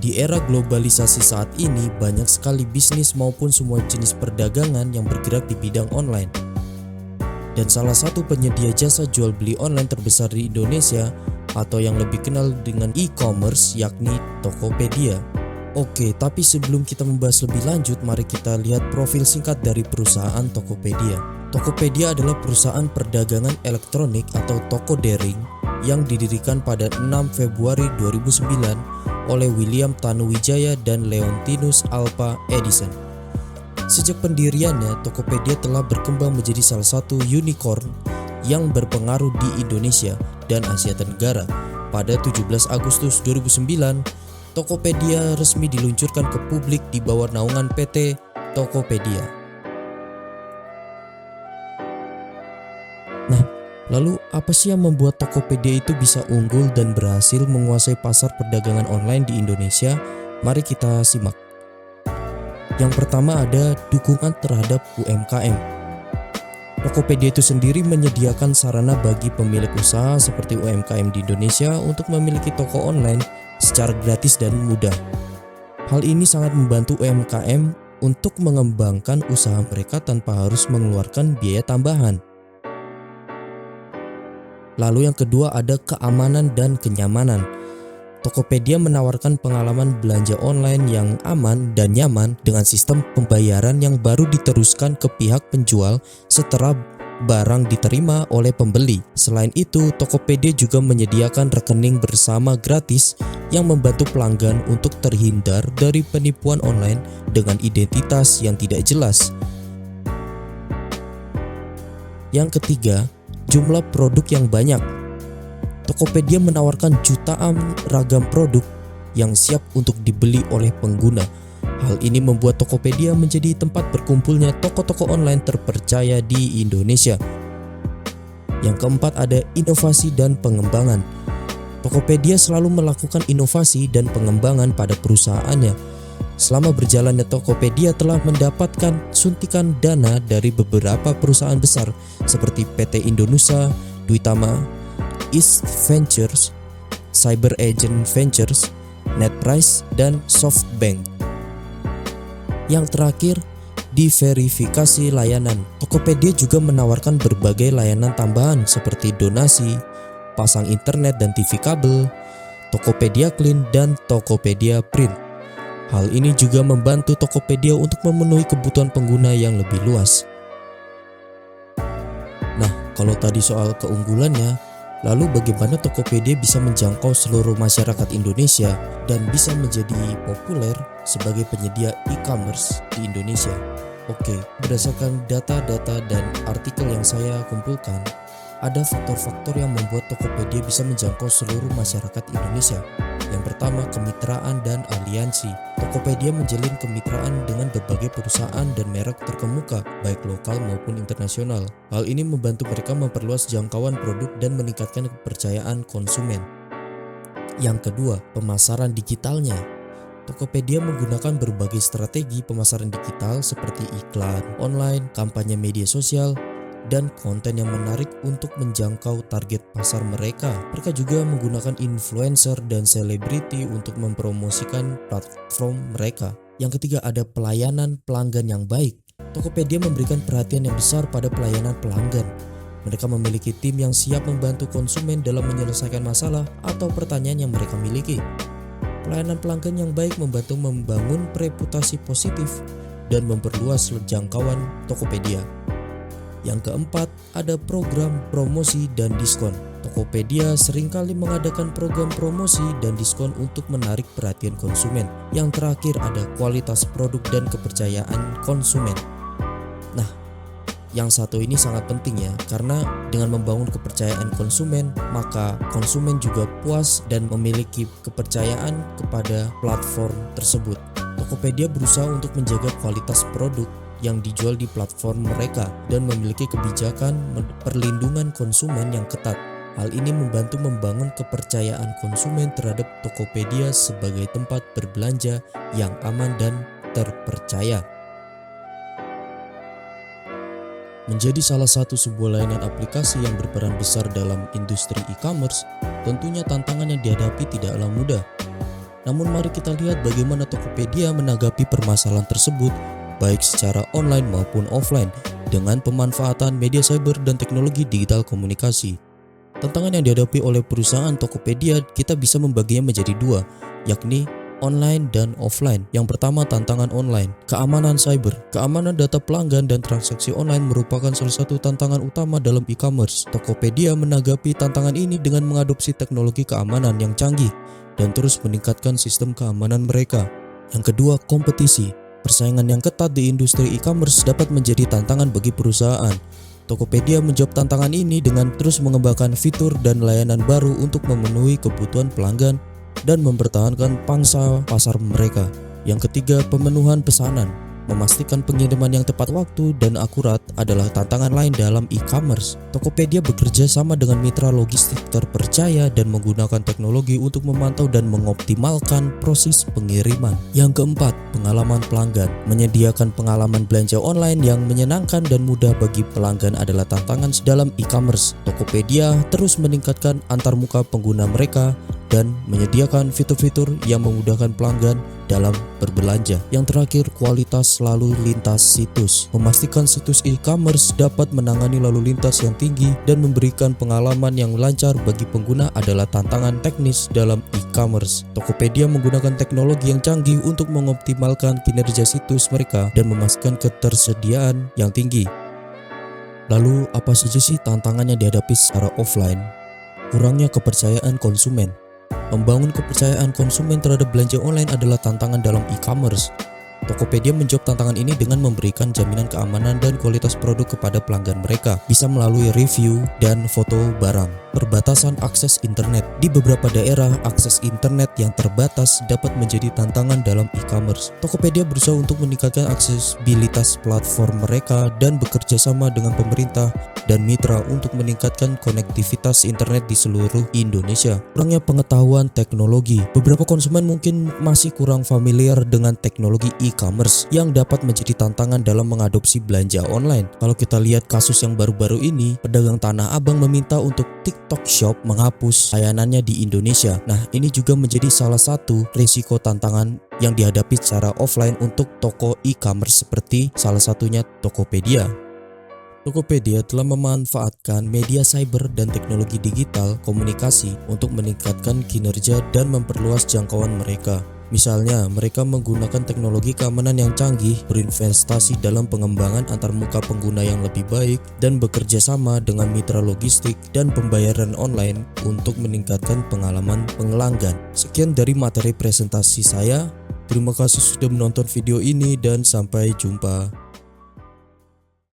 Di era globalisasi saat ini, banyak sekali bisnis maupun semua jenis perdagangan yang bergerak di bidang online. Dan salah satu penyedia jasa jual beli online terbesar di Indonesia atau yang lebih kenal dengan e-commerce yakni Tokopedia. Oke, tapi sebelum kita membahas lebih lanjut, mari kita lihat profil singkat dari perusahaan Tokopedia. Tokopedia adalah perusahaan perdagangan elektronik atau toko daring yang didirikan pada 6 Februari 2009 oleh William Tanuwijaya dan Leontinus Alpha Edison. Sejak pendiriannya, Tokopedia telah berkembang menjadi salah satu unicorn yang berpengaruh di Indonesia dan Asia Tenggara. Pada 17 Agustus 2009, Tokopedia resmi diluncurkan ke publik di bawah naungan PT Tokopedia. Nah, lalu apa sih yang membuat Tokopedia itu bisa unggul dan berhasil menguasai pasar perdagangan online di Indonesia? Mari kita simak. Yang pertama ada dukungan terhadap UMKM. Tokopedia itu sendiri menyediakan sarana bagi pemilik usaha seperti UMKM di Indonesia untuk memiliki toko online secara gratis dan mudah. Hal ini sangat membantu UMKM untuk mengembangkan usaha mereka tanpa harus mengeluarkan biaya tambahan. Lalu yang kedua ada keamanan dan kenyamanan. Tokopedia menawarkan pengalaman belanja online yang aman dan nyaman dengan sistem pembayaran yang baru diteruskan ke pihak penjual setelah barang diterima oleh pembeli. Selain itu, Tokopedia juga menyediakan rekening bersama gratis yang membantu pelanggan untuk terhindar dari penipuan online dengan identitas yang tidak jelas. Yang ketiga, jumlah produk yang banyak. Tokopedia menawarkan jutaan ragam produk yang siap untuk dibeli oleh pengguna. Hal ini membuat Tokopedia menjadi tempat berkumpulnya toko-toko online terpercaya di Indonesia. Yang keempat ada inovasi dan pengembangan. Tokopedia selalu melakukan inovasi dan pengembangan pada perusahaannya. Selama berjalannya Tokopedia telah mendapatkan suntikan dana dari beberapa perusahaan besar seperti PT Indonesia, Duitama, East Ventures, Cyber Agent Ventures, Netprice, dan SoftBank. Yang terakhir, diverifikasi layanan. Tokopedia juga menawarkan berbagai layanan tambahan seperti donasi, pasang internet dan TV kabel, Tokopedia Clean, dan Tokopedia Print. Hal ini juga membantu Tokopedia untuk memenuhi kebutuhan pengguna yang lebih luas. Nah, kalau tadi soal keunggulannya, lalu bagaimana Tokopedia bisa menjangkau seluruh masyarakat Indonesia dan bisa menjadi populer sebagai penyedia e-commerce di Indonesia? Oke, berdasarkan data-data dan artikel yang saya kumpulkan, ada faktor-faktor yang membuat Tokopedia bisa menjangkau seluruh masyarakat Indonesia. Yang pertama, kemitraan dan aliansi. Tokopedia menjalin kemitraan dengan berbagai perusahaan dan merek terkemuka, baik lokal maupun internasional. Hal ini membantu mereka memperluas jangkauan produk dan meningkatkan kepercayaan konsumen. Yang kedua, pemasaran digitalnya. Tokopedia menggunakan berbagai strategi pemasaran digital seperti iklan online, kampanye media sosial, dan konten yang menarik untuk menjangkau target pasar mereka. Mereka juga menggunakan influencer dan selebriti untuk mempromosikan platform mereka. Yang ketiga ada pelayanan pelanggan yang baik. Tokopedia memberikan perhatian yang besar pada pelayanan pelanggan. Mereka memiliki tim yang siap membantu konsumen dalam menyelesaikan masalah atau pertanyaan yang mereka miliki. Pelayanan pelanggan yang baik membantu membangun reputasi positif dan memperluas jangkauan Tokopedia. Yang keempat, ada program promosi dan diskon. Tokopedia seringkali mengadakan program promosi dan diskon untuk menarik perhatian konsumen. Yang terakhir ada kualitas produk dan kepercayaan konsumen. Nah, yang satu ini sangat penting ya, karena dengan membangun kepercayaan konsumen, maka konsumen juga puas dan memiliki kepercayaan kepada platform tersebut. Tokopedia berusaha untuk menjaga kualitas produk yang dijual di platform mereka dan memiliki kebijakan perlindungan konsumen yang ketat. Hal ini membantu membangun kepercayaan konsumen terhadap Tokopedia sebagai tempat berbelanja yang aman dan terpercaya. Menjadi salah satu sebuah layanan aplikasi yang berperan besar dalam industri e-commerce, tentunya tantangan yang dihadapi tidaklah mudah. Namun mari kita lihat bagaimana Tokopedia menanggapi permasalahan tersebut, baik secara online maupun offline, dengan pemanfaatan media cyber dan teknologi digital komunikasi. Tantangan yang dihadapi oleh perusahaan Tokopedia kita bisa membaginya menjadi dua, yakni online dan offline. Yang pertama, tantangan online, keamanan cyber. Keamanan data pelanggan dan transaksi online merupakan salah satu tantangan utama dalam e-commerce. Tokopedia menanggapi tantangan ini dengan mengadopsi teknologi keamanan yang canggih dan terus meningkatkan sistem keamanan mereka. Yang kedua, kompetisi. Persaingan yang ketat di industri e-commerce dapat menjadi tantangan bagi perusahaan. Tokopedia menjawab tantangan ini dengan terus mengembangkan fitur dan layanan baru untuk memenuhi kebutuhan pelanggan dan mempertahankan pangsa pasar mereka. Yang ketiga, pemenuhan pesanan. Memastikan pengiriman yang tepat waktu dan akurat adalah tantangan lain dalam e-commerce. Tokopedia bekerja sama dengan mitra logistik terpercaya dan menggunakan teknologi untuk memantau dan mengoptimalkan proses pengiriman. Yang keempat, pengalaman pelanggan. Menyediakan pengalaman belanja online yang menyenangkan dan mudah bagi pelanggan adalah tantangan dalam e-commerce. Tokopedia terus meningkatkan antarmuka pengguna mereka dan menyediakan fitur-fitur yang memudahkan pelanggan dalam berbelanja. Yang terakhir, kualitas lalu lintas situs. Memastikan situs e-commerce dapat menangani lalu lintas yang tinggi dan memberikan pengalaman yang lancar bagi pengguna adalah tantangan teknis dalam e-commerce. Tokopedia menggunakan teknologi yang canggih untuk mengoptimalkan kinerja situs mereka dan memastikan ketersediaan yang tinggi. Lalu, apa saja sih tantangan yang dihadapi secara offline? Kurangnya kepercayaan konsumen. Membangun kepercayaan konsumen terhadap belanja online adalah tantangan dalam e-commerce. Tokopedia menjawab tantangan ini dengan memberikan jaminan keamanan dan kualitas produk kepada pelanggan mereka, bisa melalui review dan foto barang. Perbatasan akses internet. Di beberapa daerah, akses internet yang terbatas dapat menjadi tantangan dalam e-commerce. Tokopedia berusaha untuk meningkatkan aksesibilitas platform mereka dan bekerja sama dengan pemerintah dan mitra untuk meningkatkan konektivitas internet di seluruh Indonesia. Kurangnya pengetahuan teknologi. Beberapa konsumen mungkin masih kurang familiar dengan teknologi e-commerce yang dapat menjadi tantangan dalam mengadopsi belanja online. Kalau kita lihat kasus yang baru-baru ini, pedagang Tanah Abang meminta untuk TikTok Shop menghapus layanannya di Indonesia. Nah, ini juga menjadi salah satu risiko tantangan yang dihadapi secara offline untuk toko e-commerce seperti salah satunya Tokopedia. Tokopedia telah memanfaatkan media cyber dan teknologi digital komunikasi untuk meningkatkan kinerja dan memperluas jangkauan mereka. Misalnya, mereka menggunakan teknologi keamanan yang canggih, berinvestasi dalam pengembangan antarmuka pengguna yang lebih baik, dan bekerja sama dengan mitra logistik dan pembayaran online untuk meningkatkan pengalaman pelanggan. Sekian dari materi presentasi saya. Terima kasih sudah menonton video ini dan sampai jumpa.